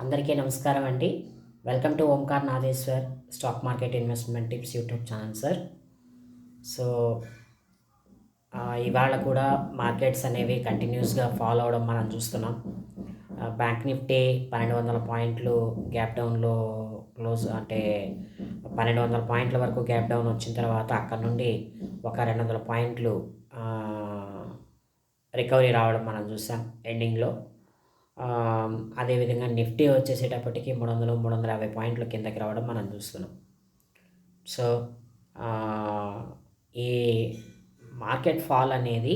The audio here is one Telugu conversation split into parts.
అందరికీ నమస్కారం అండి. Welcome to Omkar Nageshwar stock market investment tips YouTube channel sir. So ఇవాళ కూడా మార్కెట్స్ అనేవి కంటిన్యూస్గా ఫాలో అవడం మనం చూస్తున్నాం. బ్యాంక్ నిఫ్టీ 1200 పాయింట్లు గ్యాప్ డౌన్లో క్లోజ్, అంటే 1200 పాయింట్ల వరకు గ్యాప్ డౌన్ వచ్చిన తర్వాత అక్కడ నుండి ఒక 200 పాయింట్లు రికవరీ రావడం మనం చూసాం ఎండింగ్లో. అదేవిధంగా నిఫ్టీ వచ్చేసేటప్పటికి 300, 350 పాయింట్ల కిందకి రావడం మనం చూస్తున్నాం. సో ఈ మార్కెట్ ఫాల్ అనేది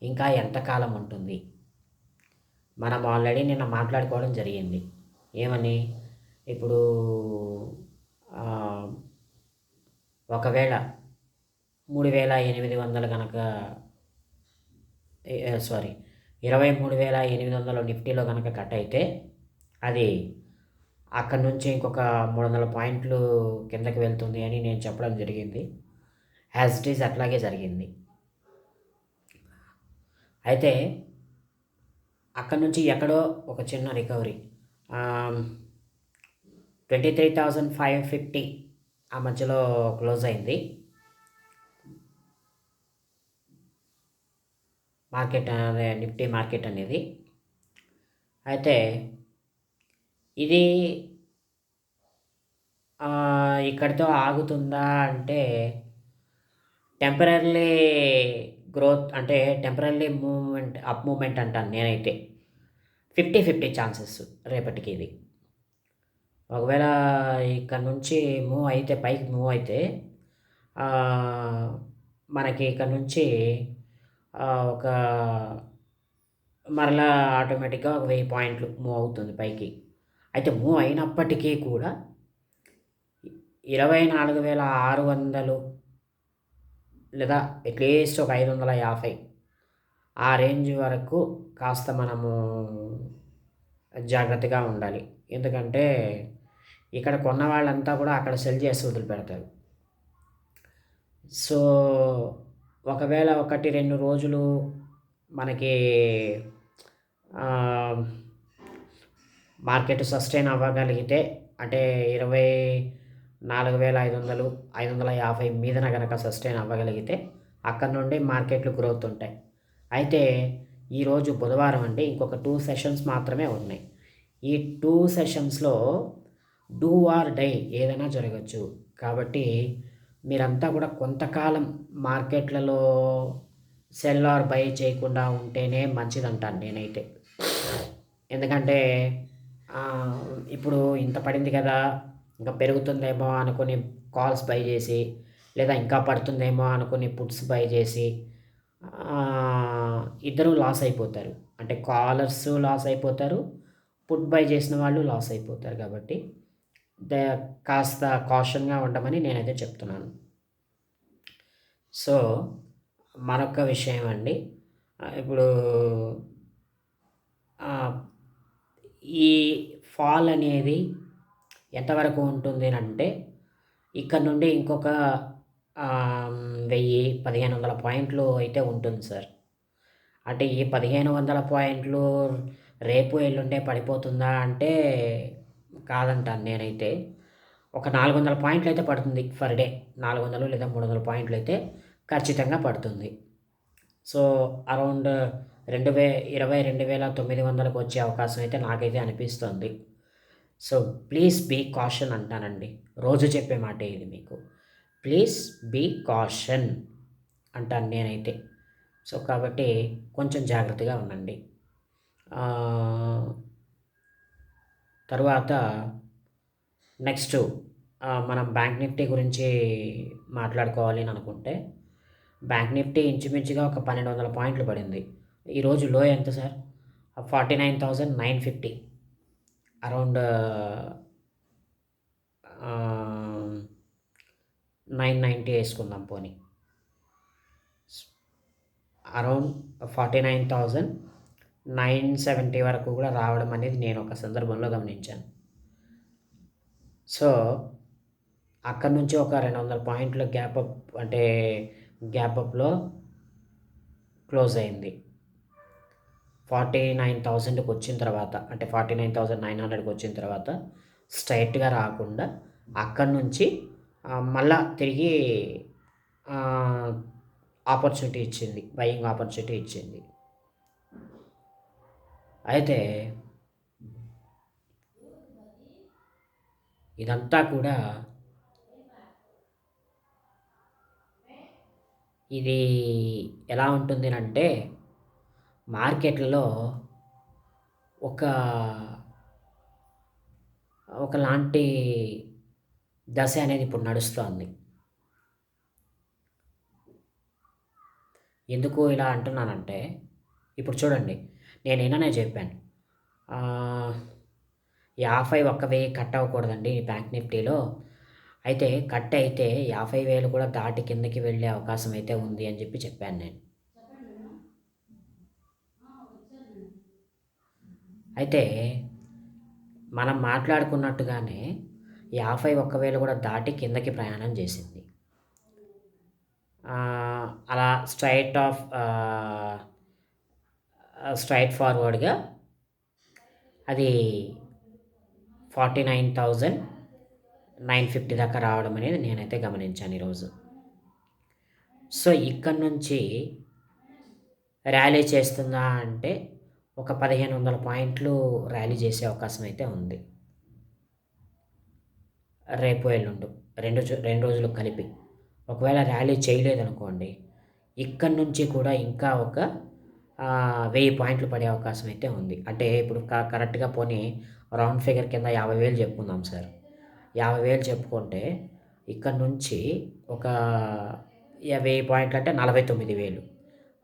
ఇంకా ఎంతకాలం ఉంటుంది? మనం ఆల్రెడీ నిన్న మాట్లాడుకోవడం జరిగింది. ఏమని? ఇప్పుడు ఒకవేళ 3800 కనుక 23,800 నిఫ్టీలో కనుక కట్ అయితే అది అక్కడ నుంచి ఇంకొక 300 పాయింట్లు కిందకి వెళ్తుంది అని నేను చెప్పడం జరిగింది. యాజ్ ఇట్ ఈజ్ అట్లాగే జరిగింది. అయితే అక్కడ నుంచి ఎక్కడో ఒక చిన్న రికవరీ 23,550 ఆ మధ్యలో క్లోజ్ అయింది మార్కెట్, అదే నిఫ్టీ మార్కెట్ అనేది. అయితే ఇది ఇక్కడితో ఆగుతుందా అంటే టెంపరరీ గ్రోత్, అంటే టెంపరరీ మూవ్మెంట్, అప్ మూవ్మెంట్ అంటాను నేనైతే. 50-50 ఛాన్సెస్ రేపటికి ఇది. ఒకవేళ ఇక్కడ నుంచి మూవ్ అయితే, పైకి మూవ్ అయితే మనకి ఇక్కడ నుంచి ఒక మరలా ఆటోమేటిక్గా ఒక 1000 పాయింట్లు మూవ్ అవుతుంది పైకి. అయితే మూవ్ అయినప్పటికీ కూడా 24,600 లేదా అట్లీస్ట్ ఒక 550 ఆ రేంజ్ వరకు కాస్త మనము జాగ్రత్తగా ఉండాలి. ఎందుకంటే ఇక్కడ కొన్న వాళ్ళంతా కూడా అక్కడ సెల్ చేసి వదిలిపెడతారు. సో ఒకవేళ 1-2 రోజులు మనకి మార్కెట్ సస్టైన్ అవ్వగలిగితే, అంటే 24,500, 550 మీదన కనుక సస్టైన్ అవ్వగలిగితే అక్కడ నుండి మార్కెట్లు గ్రోత్ ఉంటాయి. అయితే ఈరోజు బుధవారం అండి, ఇంకొక 2 సెషన్స్ మాత్రమే ఉన్నాయి. ఈ 2 సెషన్స్లో డూ ఆర్ డై ఏదైనా జరగచ్చు. కాబట్టి మీరంతా కూడా కొంతకాలం మార్కెట్లలో సెల్ ఆర్ బై చేయకుండా ఉంటేనే మంచిదంటాను నేనైతే. ఎందుకంటే ఇప్పుడు ఇంత పడింది కదా, ఇంకా పెరుగుతుందేమో అనుకుని కాల్స్ బై చేసి, లేదా ఇంకా పడుతుందేమో అనుకుని పుట్స్ బై చేసి ఇద్దరూ లాస్ అయిపోతారు. అంటే కాలర్స్ లాస్ అయిపోతారు, పుట్ బై చేసిన వాళ్ళు లాస్ అయిపోతారు. కాబట్టి కాస్త కాషన్గా ఉండమని నేనైతే చెప్తున్నాను. సో మరొక విషయం అండి, ఇప్పుడు ఈ ఫాల్ అనేది ఎంతవరకు ఉంటుంది అంటే ఇక్కడ నుండి ఇంకొక 1,000-1,500 పాయింట్లు అయితే ఉంటుంది సార్. అంటే ఈ 1,500 పాయింట్లు రేపు ఎల్లుండే పడిపోతుందా అంటే కాదంటాను నేనైతే. ఒక 400 పాయింట్లు అయితే పడుతుంది ఫర్ డే. 400 లేదా 300 పాయింట్లు అయితే ఖచ్చితంగా పడుతుంది. సో అరౌండ్ 22,900కు వచ్చే అవకాశం అయితే నాకైతే అనిపిస్తుంది. సో ప్లీజ్ బీ కాషన్ అంటానండి. రోజు చెప్పే మాటే ఇది మీకు. ప్లీజ్ బీ కాషన్ అంటాను నేనైతే. సో కాబట్టి కొంచెం జాగ్రత్తగా ఉండండి. తర్వాత నెక్స్ట్ మనం బ్యాంక్ నిఫ్టీ గురించి మాట్లాడుకోవాలి అని అనుకుంటే, బ్యాంక్ నిఫ్టీ ఇంచుమించుగా ఒక 1,200 పాయింట్లు పడింది. ఈరోజు లో ఎంత సార్? 49,950, అరౌండ్ 990 వేసుకుందాం పోనీ. అరౌండ్ 49,970 వరకు కూడా రావడం అనేది నేను ఒక సందర్భంలో గమనించాను. సో అక్కడ నుంచి ఒక 200 పాయింట్ల గ్యాప్ అప్, అంటే గ్యాప్ అప్లో క్లోజ్ అయింది. 49,000కి వచ్చిన తర్వాత, అంటే 49,900కి వచ్చిన తర్వాత స్ట్రైట్‌గా రాకుండా అక్కడి నుంచి మళ్ళా తిరిగి ఆపర్చునిటీ ఇచ్చింది. బయింగ్ ఆపర్చునిటీ ఇచ్చింది. అయితే ఇదంతా కూడా ఇది ఎలా ఉంటుందనంటే మార్కెట్‌లలో ఒక ఒకలాంటి దశ అనేది ఇప్పుడు నడుస్తోంది. ఎందుకు ఇలా అంటున్నానంటే, ఇప్పుడు చూడండి, నేను నిన్ననే చెప్పాను. 51,000 కట్ అవ్వకూడదండి బ్యాంక్ నిఫ్టీలో. అయితే కట్ అయితే 50,000 కూడా దాటి కిందకి వెళ్ళే అవకాశం అయితే ఉంది అని చెప్పాను నేను. అయితే మనం మాట్లాడుకున్నట్టుగానే 51,000 కూడా దాటి కిందకి ప్రయాణం చేసింది. అలా స్ట్రైట్ ఫార్వర్డ్‌గా అది 49,950 దాకా రావడం అనేది నేనైతే గమనించాను ఈరోజు. సో, ఇక్కడి నుంచి ర్యాలీ చేస్తుందా అంటే ఒక 1,500 పాయింట్లు ర్యాలీ చేసే అవకాశం అయితే ఉంది. రేపు, ఎల్లుండి 2 రోజులు కలిపి. ఒకవేళ ర్యాలీ చేయలేదనుకోండి, ఇక్కడి నుంచి కూడా ఇంకా ఒక 1000 పాయింట్లు పడే అవకాశం అయితే ఉంది. అంటే ఇప్పుడు కరెక్ట్‌గా పోనీ రౌండ్ ఫిగర్ కింద 50,000 చెప్పుకుందాం సార్. 50,000 చెప్పుకుంటే ఇక్కడి నుంచి ఒక 1000 పాయింట్లు అంటే 49,000.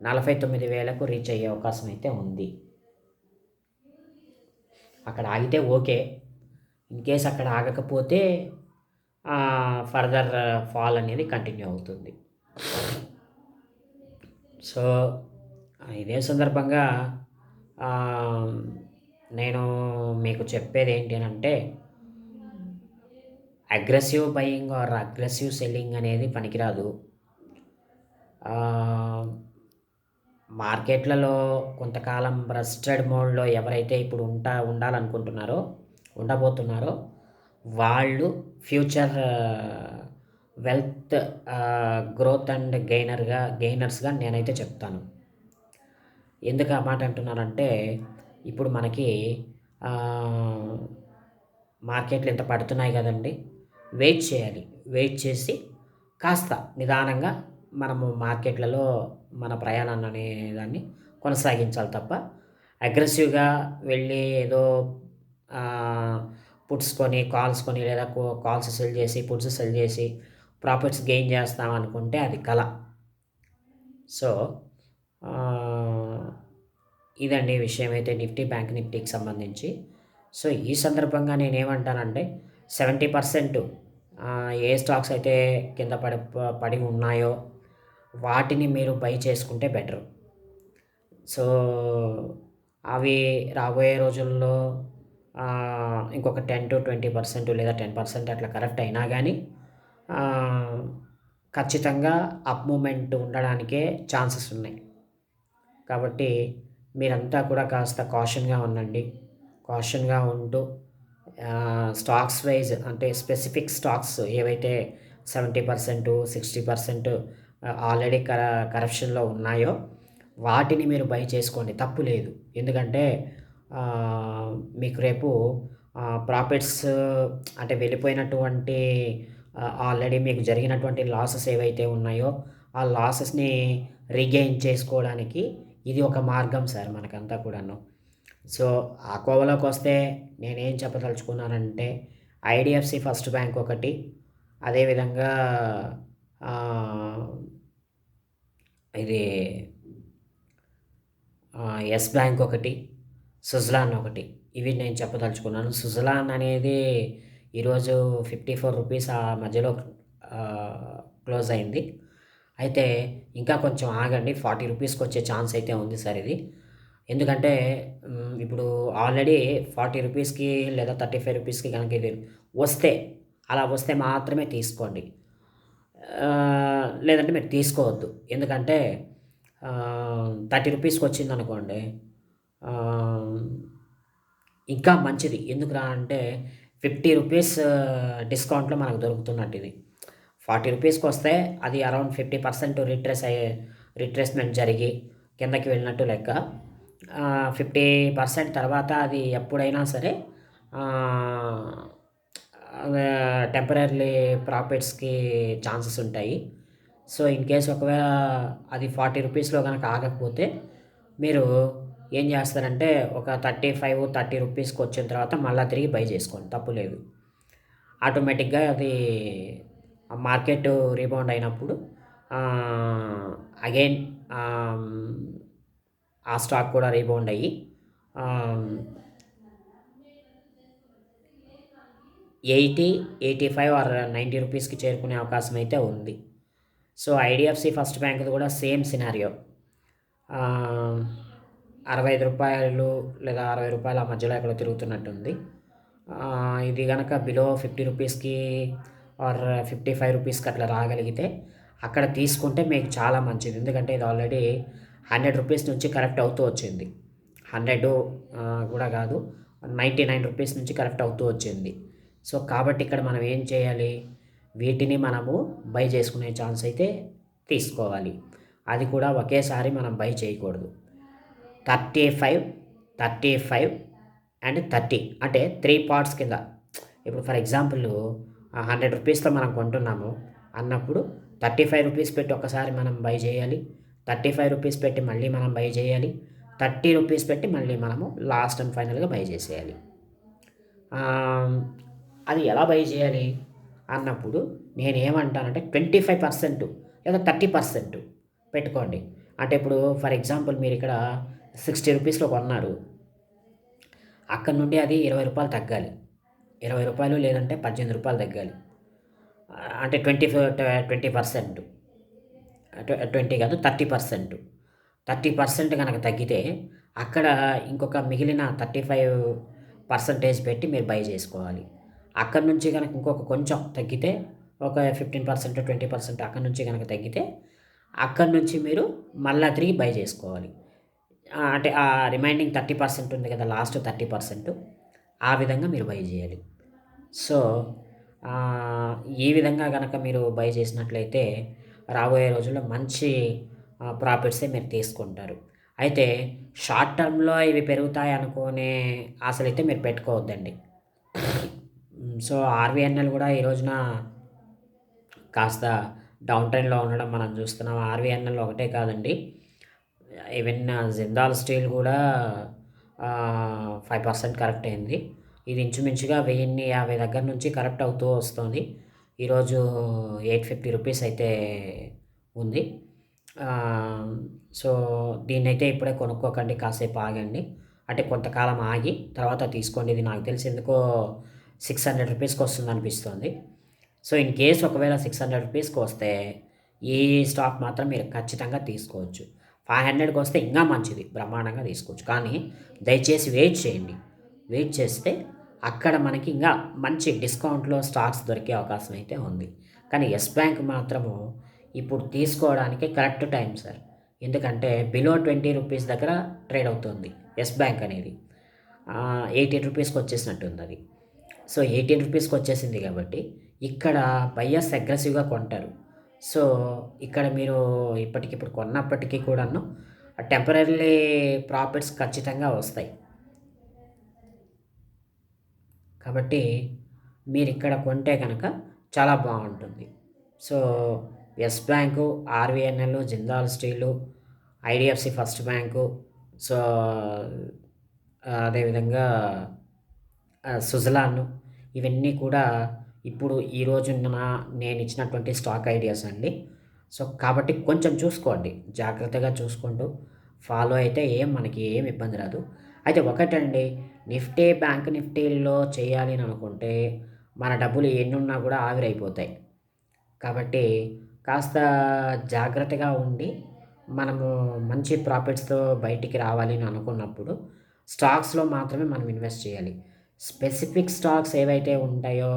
49,000కు రీచ్ అయ్యే అవకాశం అయితే ఉంది. అక్కడ ఆగితే ఓకే. ఇన్‌కేస్ అక్కడ ఆగకపోతే ఫర్దర్ ఫాల్ అనేది కంటిన్యూ అవుతుంది. సో, ఇదే సందర్భంగా నేను మీకు చెప్పేది ఏంటి అనంటే, aggressive buying are aggressive selling అనేది పనికిరాదు. మార్కెట్లలో కొంతకాలం రస్టెడ్ మోడ్‌లో ఎవరైతే ఇప్పుడు ఉండాలనుకుంటున్నారో, ఉండబోతున్నారో వాళ్ళు ఫ్యూచర్ వెల్త్ గ్రోత్ అండ్ గెయినర్స్‌గా నేనైతే చెప్తాను. ఎందుకు ఆ మాట అంటున్నానంటే, ఇప్పుడు మనకి మార్కెట్లు ఇంత పడుతున్నాయి కదండీ! వెయిట్ చేయాలి. వెయిట్ చేసి కాస్త నిదానంగా మనము మార్కెట్లలో మన ప్రయాణాన్ని అనేదాన్ని కొనసాగించాలి తప్ప, అగ్రెసివ్‌గా వెళ్ళి ఏదో పుట్స్ కొని, కాల్స్ కొని లేదా కాల్స్ సెల్ చేసి, పుట్స్ సెల్ చేసి ప్రాఫిట్స్ గెయిన్ చేస్తాం అనుకుంటే అది కల. సో, ఇదండి విషయం అయితే బ్యాంక్ నిఫ్టీకి సంబంధించి. సో, ఈ సందర్భంగా నేనేమంటానంటే 70% ఏ స్టాక్స్ అయితే కింద పడి ఉన్నాయో వాటిని మీరు బై చేసుకుంటే బెటరు. సో, అవి రాబోయే రోజుల్లో ఇంకొక 10-20% లేదా 10% అట్లా కరెక్ట్ అయినా గానీ ఖచ్చితంగా అప్ మూవ్‌మెంట్ ఉండడానికే ఛాన్సెస్ ఉన్నాయి. కాబట్టి మీరంతా కూడా కాస్త కాషన్‌గా ఉండండి. కాషన్‌గా ఉంటూ స్టాక్స్ వైస్ అంటే స్పెసిఫిక్ స్టాక్స్ ఏవైతే 70%, 60% ఆల్రెడీ కరప్షన్‌లో ఉన్నాయో వాటిని మీరు బై చేసుకోండి. తప్పు లేదు. ఎందుకంటే మీకు రేపు ప్రాఫిట్స్ అంటే వెళ్ళిపోయినటువంటి ఆల్రెడీ మీకు జరిగినటువంటి లాసెస్ ఏవైతే ఉన్నాయో ఆ లాసెస్‌ని రీగెయిన్ చేసుకోవడానికి ఇది ఒక మార్గం సార్ మనకంతా కూడాను. సో, ఆ కోవలోకొస్తే నేనేం చెప్పదలుచుకున్నానంటే ఐడీఎఫ్‌సి ఫస్ట్ బ్యాంక్ ఒకటి, అదేవిధంగా ఇది యెస్ బ్యాంక్ ఒకటి, సుజలాన్ ఒకటి. ఇవి నేను చెప్పదలుచుకున్నాను. సుజలాన్ అనేది ఈరోజు రూ. 54 ఆ మధ్యలో క్లోజ్ అయింది. అయితే ఇంకా కొంచెం ఆగండి. 40 రూపీస్‌కి వచ్చే ఛాన్స్ అయితే ఉంది సార్ ఇది. ఎందుకంటే ఇప్పుడు ఆల్రెడీ 40 రూపీస్‌కి లేదా 35 రూపీస్‌కి గనక ఇది వస్తే, అలా వస్తే మాత్రమే తీసుకోండి. లేదంటే మీరు తీసుకోవద్దు. ఎందుకంటే 30 రూపీస్‌కి వచ్చిందనుకోండి, ఇంకా మంచిది. ఎందుకురా అంటే 50 రూపీస్ డిస్కౌంట్‌లో మనకు దొరుకుతున్నట్టు ఇది. 40 రూపీస్‌కొస్తే అది అరౌండ్ 50% రిట్రేస్‌మెంట్ జరిగి కిందకి వెళ్ళినట్టు లెక్క. 50% తర్వాత అది ఎప్పుడైనా సరే ఆహ్, టెంపరరీ ప్రాఫిట్స్‌కి ఛాన్సెస్ ఉంటాయి. సో, ఇన్ కేస్ ఒకవేళ అది 40 రూపీస్‌లో గనక ఆగకపోతే మీరు ఏం చేస్తారంటే ఒక 35, 30 రూపీస్‌కొచ్చిన తర్వాత మళ్ళా తిరిగి బై చేసుకోండి. తప్పు లేదు. ఆటోమేటిక్‌గా అది మార్కెట్ రీబౌండ్ అయినప్పుడు ఆహ్, అగైన్ ఆహ్, ఆ స్టాక్ కూడా రీబౌండ్ అయ్యి ఆహ్, 80, 85 ఆర్ 90 రూపీస్‌కి చేరుకునే అవకాశం అయితే ఉంది. సో, ఐడీఎఫ్‌సి ఫస్ట్ బ్యాంక్‌ది కూడా సేమ్ సినారియో. ఆహ్, రూ. 65 లేదా రూ. 60 ఆ మధ్యలో ఎక్కడో తిరుగుతున్నట్టుంది. ఇది గనక బిలో 50 రూపీస్‌కి ఆర్ 55 రూపీస్‌కి అట్లా రాగలిగితే అక్కడ తీసుకుంటే మీకు చాలా మంచిది. ఎందుకంటే ఇది ఆల్రెడీ 100 రూపీస్ నుంచి కరెక్ట్ అవుతూ వచ్చింది. 100 కూడా కాదు, 99 రూపీస్ నుంచి కరెక్ట్ అవుతూ వచ్చింది. సో, కాబట్టి ఇక్కడ మనం ఏం చేయాలి? వీటిని మనము బై చేసుకునే ఛాన్స్ అయితే తీసుకోవాలి. అది కూడా ఒకేసారి మనం బై చేయకూడదు. 35, 35 అండ్ 30 అంటే 3 పార్ట్స్ కింద. ఇప్పుడు ఫర్ ఎగ్జాంపుల్ 100 రూపీస్‌తో మనం కొంటున్నాము అన్నప్పుడు 35 రూపీస్ పెట్టి ఒక్కసారి మనం బై చేయాలి. 35 రూపీస్ పెట్టి మళ్ళీ మనం బై చేయాలి. 30 రూపీస్ పెట్టి మళ్ళీ మనము లాస్ట్ అండ్ ఫైనల్‌గా బై చేసేయాలి. ఆహ్, అది ఎలా బై చేయాలి అన్నప్పుడు నేనేమంటానంటే 25% లేదా 30% పెట్టుకోండి. అంటే ఇప్పుడు ఫర్ ఎగ్జాంపుల్ మీరిక్కడ 60 రూపీస్‌లో కొన్నారు. అక్కడి నుండి అది రూ. 20 తగ్గాలి. రూ. 20 లేదంటే రూ. 18 తగ్గాలి. అంటే 20% 20 కాదు 30%. 30% గనక తగ్గితే అక్కడ ఇంకొక మిగిలిన 35% పెట్టి మీరు బై చేసుకోవాలి. అక్కడి నుంచి గనక ఇంకొక కొంచెం తగ్గితే ఒక 15%, 20% అక్కడి నుంచి గనక తగ్గితే అక్కడి నుంచి మీరు మళ్ళా తిరిగి బై చేసుకోవాలి. అంటే ఆ రిమైనింగ్ 30% ఉంది కదా! లాస్ట్ 30% ఆ విధంగా మీరు బై చేయాలి. సో, ఈ విధంగా గనక మీరు బై చేసినట్లయితే రాబోయే రోజుల్లో మంచి ప్రాఫిట్సే మీరు తీసుకుంటారు. అయితే షార్ట్ టర్మ్‌లో ఇవి పెరుగుతాయి అనుకునే ఆశలైతే మీరు పెట్టుకోవద్దండి. సో, ఆర్‌వీఎన్‌ఎల్ కూడా ఈ రోజున కాస్త డౌన్ ట్రెండ్‌లో ఉండడం మనం చూస్తున్నాం. ఆర్‌వీఎన్‌ఎల్ ఒకటే కాదండి. ఈవెన్ జిందాల్ స్టీల్ కూడా 5% కరెక్ట్ అయింది. ఇది ఇంచుమించుగా 1050 దగ్గర నుంచి కరెక్ట్ అవుతూ వస్తుంది. ఈరోజు 850 రూపీస్ అయితే ఉంది. ఆహ్, సో, దీన్నైతే ఇప్పుడే కొనుక్కోకండి. కాసేపు ఆగండి. అంటే కొంతకాలం ఆగి తర్వాత తీసుకోండి. ఇది నాకు తెలిసి ఎందుకో 600 రూపీస్‌కి వస్తుందనిపిస్తుంది. సో, ఇన్ కేస్ ఒకవేళ 600 రూపీస్‌కొస్తే ఈ స్టాక్ మాత్రం మీరు ఖచ్చితంగా తీసుకోవచ్చు. 500కి వస్తే ఇంకా మంచిది. బ్రహ్మాండంగా తీసుకోవచ్చు. కానీ దయచేసి వెయిట్ చేయండి. వెయిట్ చేస్తే అక్కడ మనకి ఇంగా మంచి డిస్కౌంట్‌లో స్టాక్స్ దొరికే అవకాశం అయితే ఉంది. కానీ యెస్ బ్యాంక్ మాత్రము ఇప్పుడు తీసుకోవడానికి కరెక్ట్ టైం సార్. ఎందుకంటే బిలో 20 రూపీస్ దగ్గర ట్రేడ్ అవుతుంది యెస్ బ్యాంక్ అనేది. 18 రూపీస్‌కి వచ్చేసినట్టుందది. సో, 18 రూపీస్‌కి వచ్చేసింది కాబట్టి ఇక్కడ బయర్స్ అగ్రెసివ్‌గా కొంటారు. సో, ఇక్కడ మీరు ఇప్పటికిప్పుడు కొన్నప్పటికీ కూడాను టెంపరరీలీ ప్రాఫిట్స్ ఖచ్చితంగా వస్తాయి. కాబట్టి మీరిక్కడ కొంటే గనక చాలా బావుంటుంది. So, Yes Bank, RVNL, Jindal Steel, IDFC First Bank, so, అదేవిధంగా సుజలాన్ ఇవన్నీ కూడా ఇప్పుడు ఈ రోజున నేనిచ్చినటువంటి స్టాక్ ఐడియాస్ అండి. సో, కాబట్టి కొంచెం చూసుకోండి. జాగ్రత్తగా చూసుకుంటూ ఫాలో అయితే మనకి ఏం ఇబ్బంది రాదు. అయితే ఒకటండి, నిఫ్టీ, బ్యాంక్ నిఫ్టీల్లో చేయాలి అని అనుకుంటే మన డబ్బులు ఎన్నున్నా కూడా ఆవిరైపోతాయి. కాబట్టి కాస్త జాగ్రత్తగా ఉండి మనము మంచి ప్రాఫిట్స్‌తో బయటికి రావాలి అని అనుకున్నప్పుడు స్టాక్స్‌లో మాత్రమే మనం ఇన్వెస్ట్ చేయాలి. స్పెసిఫిక్ స్టాక్స్ ఏవైతే ఉంటాయో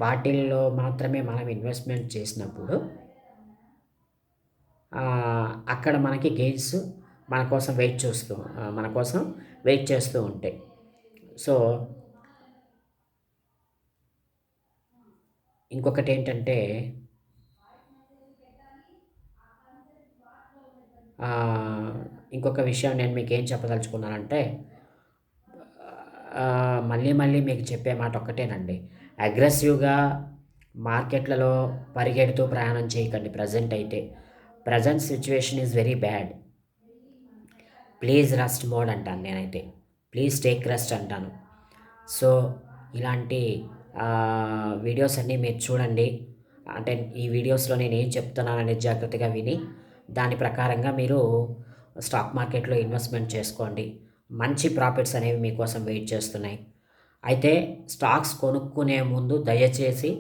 వాటిల్లో మాత్రమే మనం ఇన్వెస్ట్‌మెంట్ చేసినప్పుడు అక్కడ మనకి గెయిన్స్ మన కోసం వెయిట్ చేస్తూ ఉంటాయి. సో ఇంకొకటేంటంటే ఇంకొక విషయం నేను మీకేం చెప్పదలుచుకున్నానంటే మళ్ళీ మళ్ళీ మీకు చెప్పే మాట ఒక్కటేనండి. అగ్రెసివ్‌గా మార్కెట్‌లలో పరిగెడుతూ ప్రయాణం చేయకండి present situation is very bad. Please rest mode అంటాను నేనైతే. ప్లీజ్ టేక్ రెస్ట్ అంటాను. సో ఇలాంటి వీడియోస్ అన్నీ మీరు చూడండి. అంటే ఈ వీడియోస్‌లో నేనేం చెప్తున్నాననేది జాగ్రత్తగా విని, దాని ప్రకారంగా మీరు స్టాక్ మార్కెట్‌లో ఇన్వెస్ట్‌మెంట్ చేసుకోండి. మంచి ప్రాఫిట్స్ అనేవి మీకోసం వెయిట్ చేస్తున్నాయి. అయితే స్టాక్స్ కొనుక్కునే ముందు దయచేసి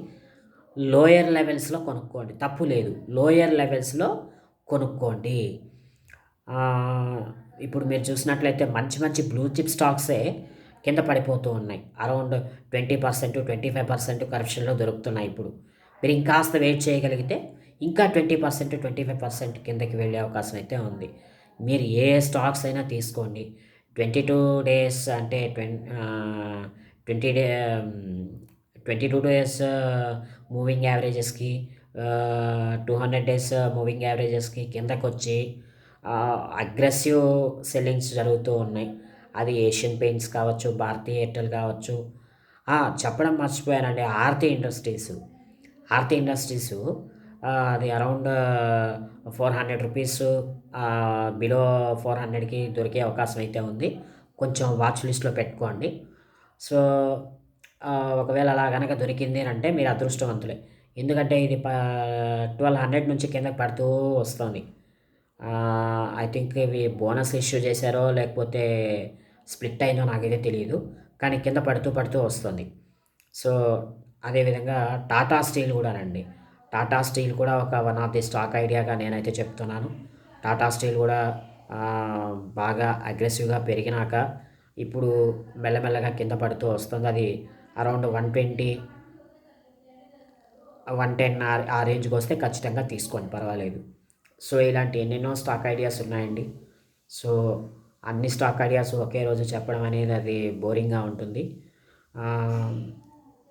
లోయర్ లెవెల్స్‌లో కొనుక్కోండి. తప్పు లేదు. లోయర్ లెవెల్స్‌లో కొనుక్కోండి. ఇప్పుడు మీరు చూసినట్లయితే మంచి మంచి బ్లూ చిప్ స్టాక్సే కింద పడిపోతూ ఉన్నాయి. అరౌండ్ 20%, 25% కరెక్షన్‌లో దొరుకుతున్నాయి ఇప్పుడు. మీరు ఇంకాస్త వెయిట్ చేయగలిగితే ఇంకా 20%, 25% కిందకి వెళ్ళే అవకాశం అయితే ఉంది. మీరు ఏ స్టాక్స్ అయినా తీసుకోండి. 22 డేస్ అంటే 20 డే 22 డేస్ మూవింగ్ యావరేజెస్‌కి 200 డేస్ మూవింగ్ యావరేజెస్‌కి కిందకొచ్చి అగ్రెసివ్ సెల్లింగ్స్ జరుగుతూ ఉన్నాయి. అది ఏషియన్ పెయింట్స్ కావచ్చు, భారతీ ఎయిర్టెల్ కావచ్చు. చెప్పడం మర్చిపోయానండి. ఆర్తి ఇండస్ట్రీసు అది అరౌండ్ 400 రూపీస్ బిలో 400కి దొరికే అవకాశం అయితే ఉంది. కొంచెం వాచ్ లిస్ట్‌లో పెట్టుకోండి. సో ఒకవేళ అలా గనక దొరికింది అంటే మీరు అదృష్టవంతులే. ఎందుకంటే ఇది 1200 నుంచి కిందకి పడుతూ వస్తుంది. ఐ థింక్ ఇవి బోనస్ ఇష్యూ చేశారో లేకపోతే స్ప్లిట్ అయిందో నాకైతే తెలీదు. కానీ కింద పడుతూ వస్తుంది. సో అదేవిధంగా టాటా స్టీల్ కూడానండి. టాటా స్టీల్ కూడా ఒక వన్ ఆఫ్ ది స్టాక్ ఐడియాగా నేనైతే చెప్తున్నాను. టాటా స్టీల్ కూడా బాగా అగ్రెసివ్‌గా పెరిగినాక ఇప్పుడు మెల్లమెల్లగా కింద పడుతూ వస్తుంది. అది అరౌండ్ 120, 110 ఆ రేంజ్‌కి వస్తే ఖచ్చితంగా తీసుకోండి, పర్వాలేదు. సో ఇలాంటి ఎన్నెన్నో స్టాక్ ఐడియాస్ ఉన్నాయండి. సో అన్ని స్టాక్ ఐడియాస్ ఒకే రోజు చెప్పడం అనేది అది బోరింగ్‌గా ఉంటుంది.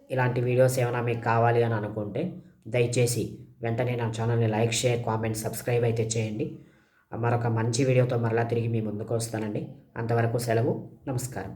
ఇలాంటి వీడియోస్ ఏమైనా మీకు కావాలి అని అనుకుంటే దయచేసి వెంటనే నా ఛానల్ని లైక్, షేర్, కామెంట్, సబ్స్క్రైబ్ అయితే చేయండి. మరొక మంచి వీడియోతో మరలా తిరిగి మీ ముందుకు వస్తానండి. అంతవరకు సెలవు. నమస్కారం.